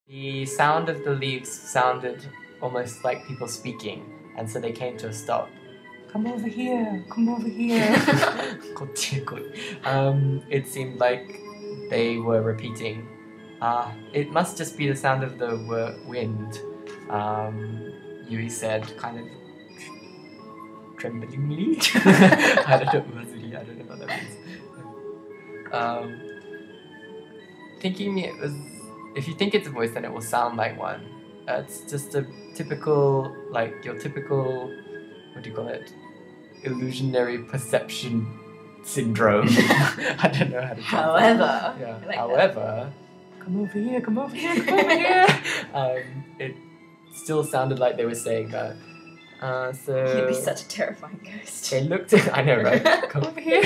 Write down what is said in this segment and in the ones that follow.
The sound of the leaves sounded almost like people speaking, and so they came to a stop. Come over here, come over here. It seemed like they were repeating. It must just be the sound of the wind, Yui said, kind of tremblingly. I don't know what that means. Thinking it was... If you think it's a voice, then it will sound like one. It's just a typical, like, your typical, what do you call it? Illusionary perception syndrome. I don't know how to translate. However, Yeah. like However, come over here, come over here, come over here. It still sounded like they were saying that. So You'd be such a terrifying ghost. they looked. I know, right? Come over here.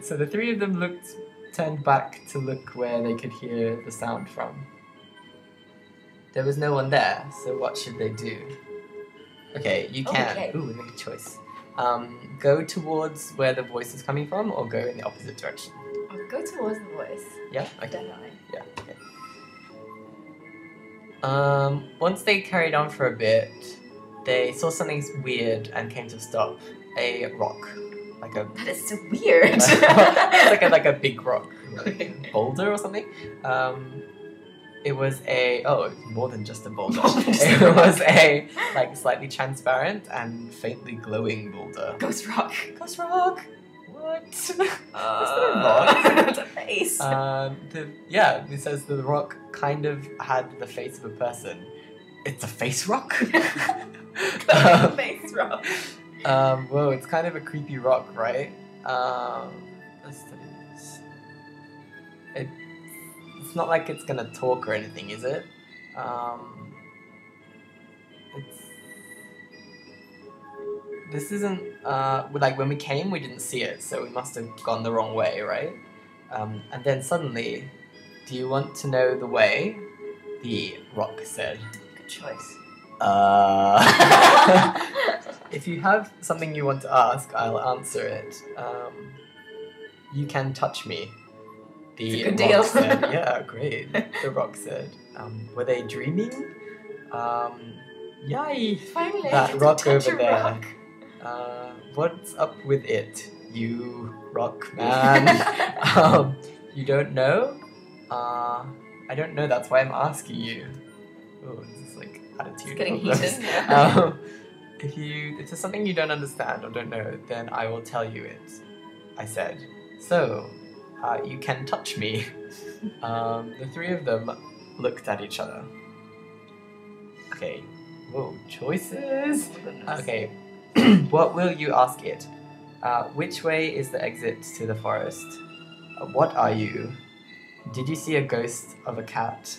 So the three of them turned back to look where they could hear the sound from. There was no one there, so what should they do? Okay, you can. Okay. Ooh, make a choice. Go towards where the voice is coming from, or go in the opposite direction. I'll go towards the voice. Yeah. Okay. Definitely. Yeah. Okay. Once they carried on for a bit, they saw something weird and came to a stop. A rock, like a That is so weird. it's like a big rock, like a boulder or something. It was more than just a boulder. It was a like slightly transparent and faintly glowing boulder. Ghost rock. Ghost rock. What? Is that a rock? It's a face. It says the rock kind of had the face of a person. It's a face rock. Face rock. Whoa, it's kind of a creepy rock, right? It's not like it's gonna talk or anything, is it? This isn't, like when we came, we didn't see it, so we must have gone the wrong way, right? And then suddenly, do you want to know the way? The rock said. Good choice. If you have something you want to ask, I'll answer it. You can touch me. The It's a good rock deal. said. Yeah, great. The rock said. Were they dreaming? Yay! Finally, That I get to rock touch over a there. rock. What's up with it, you rock man? You don't know? I don't know. That's why I'm asking you. Oh, this is like attitude. It's getting problems. heated. Yeah. If there's something you don't understand or don't know, then I will tell you it. I said. So, you can touch me. The three of them looked at each other. Okay. Whoa, choices. Okay. What will you ask it? Which way is the exit to the forest? What are you? Did you see a ghost of a cat?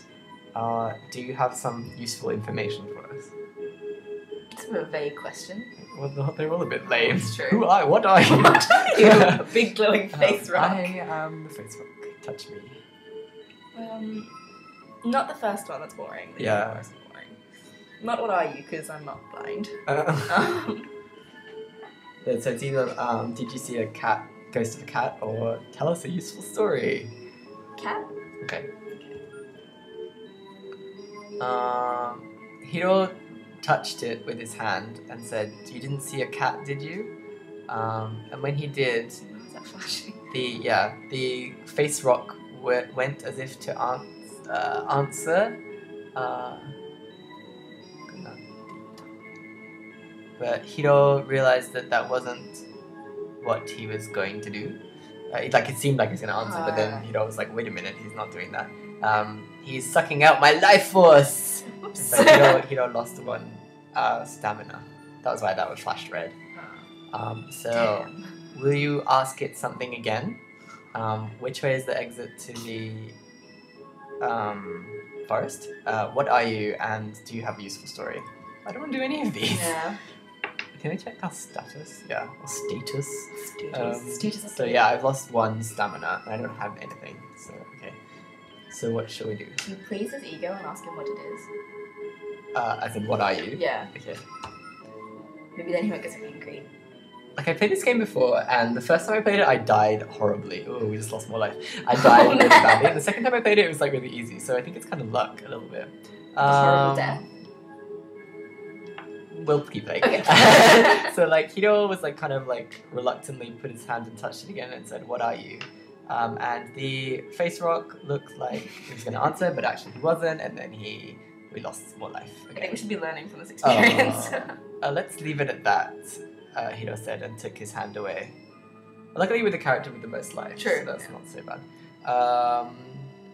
Do you have some useful information for us? It's a bit of a vague question. Well, they're all a bit lame. It's true. Who are? What are you? What are you? A big glowing face rock. I am the face rock. Touch me. Not the first one. That's boring. The Yeah. other one is boring. Not what are you? Because I'm not blind. So it's either did you see a cat, ghost of a cat, or tell us a useful story. Cat. Okay. Hiro touched it with his hand and said, "You didn't see a cat, did you?" And when he did, Why is that flashing? the face rock went as if to answer. But Hiro realized that wasn't what he was going to do. It seemed like he was going to answer, but then Hiro was like, "Wait a minute, he's not doing that. He's sucking out my life force." Oops. So Hiro lost one stamina. That was why that was flashed red. So, Damn. will you ask it something again? Which way is the exit to the forest? What are you, and do you have a useful story? I don't want to do any of these. Yeah. Can we check our status? Yeah, or status. Status. So yeah, I've lost one stamina. I don't have anything. So okay. So what shall we do? Can you please his ego and ask him what it is? I said, what are you? Yeah. Okay. Maybe then he won't get so angry. like I played this game before, and the first time I played it, I died horribly. Oh, we just lost more life. I died really badly. And the second time I played it, it was like really easy. So I think it's kind of luck a little bit. Horrible death. We'll keep playing. Okay. So like Hiro was like kind of like reluctantly put his hand and touched it again and said, "What are you?" And the face rock looked like he was going to answer, but actually he wasn't. And then we lost more life. I think we should be learning from this experience. Let's leave it at that. Hiro said and took his hand away. Luckily, with the character with the most life, True. so that's not so bad.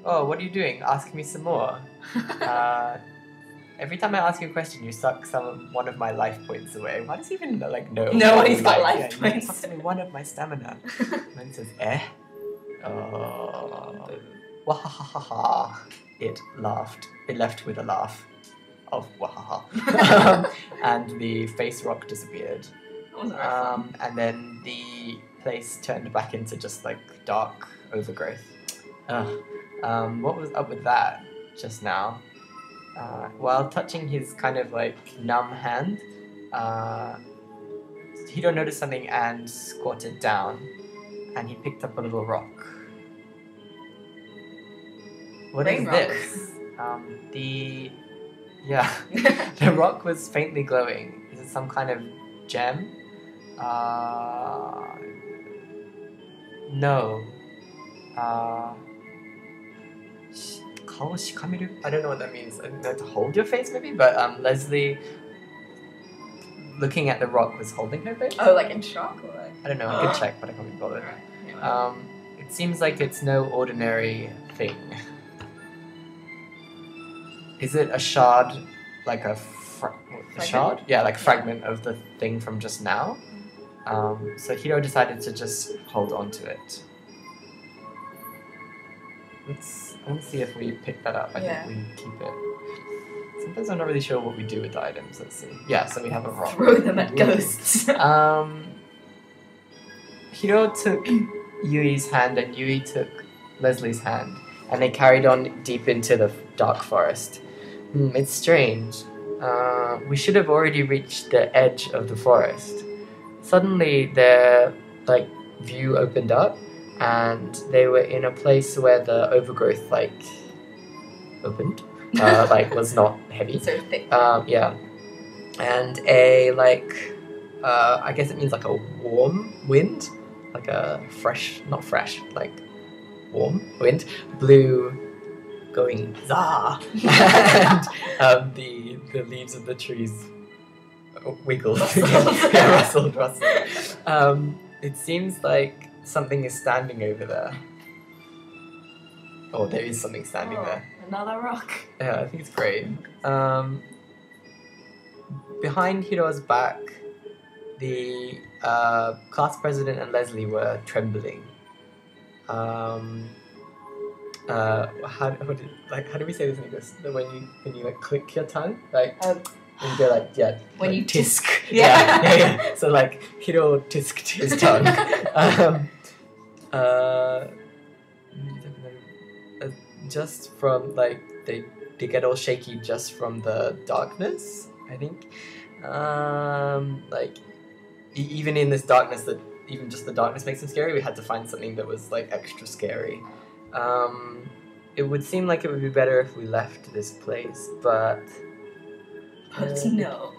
Oh, what are you doing? Asking me some more. Every time I ask you a question, you suck one of my life points away. Why does he even like know? No, he's got life Yeah, points. You sucked away one of my stamina. And then it says, eh? Oh. Wahahaha. It laughed. It left with a laugh of wahaha. And the face rock disappeared. That wasn't very fun. And then the place turned back into just like dark overgrowth. What was up with that just now? While touching his kind of like numb hand, Hiro noticed something and squatted down, and he picked up a little rock. What is Rain rock. this? The rock was faintly glowing. Is it some kind of gem? No. I don't know what that means. I think they have to hold your face maybe, but Leslie, looking at the rock, was holding her face. Oh, like in shock or like? I don't know, I could check, but I can't be bothered. Alright, anyway. It seems like it's no ordinary thing. Is it a shard, like a shard? Yeah, like a fragment of the thing from just now. So Hiro decided to just hold on to it. I want to see if we pick that up. I think we keep it. Sometimes I'm not really sure what we do with the items. Let's see. Yeah, so we have a rock. Throw them at ghosts. Hiro took Yui's hand and Yui took Leslie's hand, and they carried on deep into the dark forest. It's strange. We should have already reached the edge of the forest. Suddenly, their view opened up, and they were in a place where the overgrowth opened, was not heavy. So thick. Yeah, and a I guess it means like a warm wind, like a warm wind blew, going zah, and the leaves of the trees wiggled, rustled. It seems like something is standing over there. Oh, there is something standing there. Another rock. Yeah, I think it's great. Behind Hiro's back, the class president and Leslie were trembling. How do we say this in English? When you click your tongue, when you go when you tisk. Yeah. So Hiro tisked his tongue. Just from they get all shaky just from the darkness, I think. Even in this darkness, even just the darkness makes them scary. We had to find something that was extra scary. It would seem like it would be better if we left this place, but no.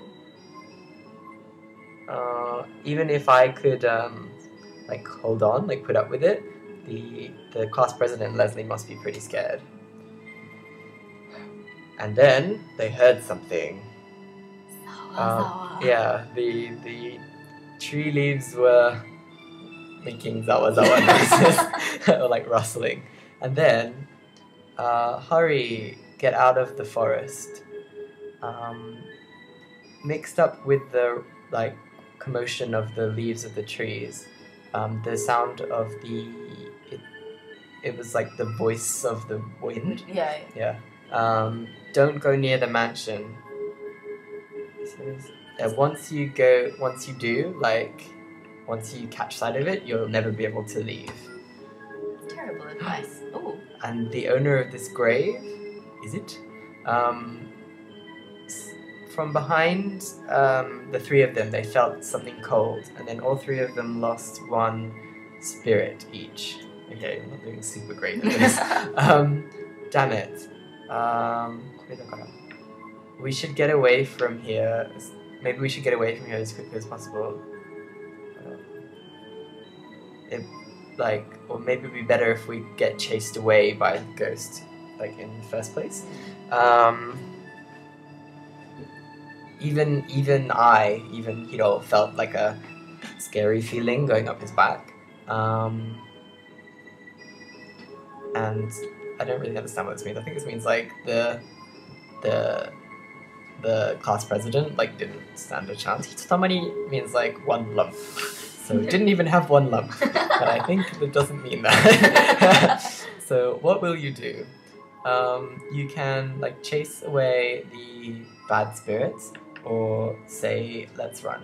Even if I could hold on, put up with it, the class president Leslie must be pretty scared. And then they heard something. Yeah, the tree leaves were making zawa zawa noises, or rustling. And then, hurry, get out of the forest. Mixed up with the commotion of the leaves of the trees, the sound of it was the voice of the wind. Yeah. Don't go near the mansion. Once you catch sight of it, you'll never be able to leave. Terrible advice. Oh. And the owner of this grave, is it? from behind the three of them, they felt something cold, and then all three of them lost one spirit each. Okay, I'm not doing super great at this. Damn it. We should get away from here. Maybe we should get away from here as quickly as possible. Or maybe it'd be better if we get chased away by the ghost, like in the first place. Even Hiro felt like a scary feeling going up his back. And I don't really understand what this means. I think this means like the class president like didn't stand a chance. Hitotamari means like one lump. So it didn't even have one lump. But I think that doesn't mean that. So what will you do? You can like chase away the bad spirits or say let's run.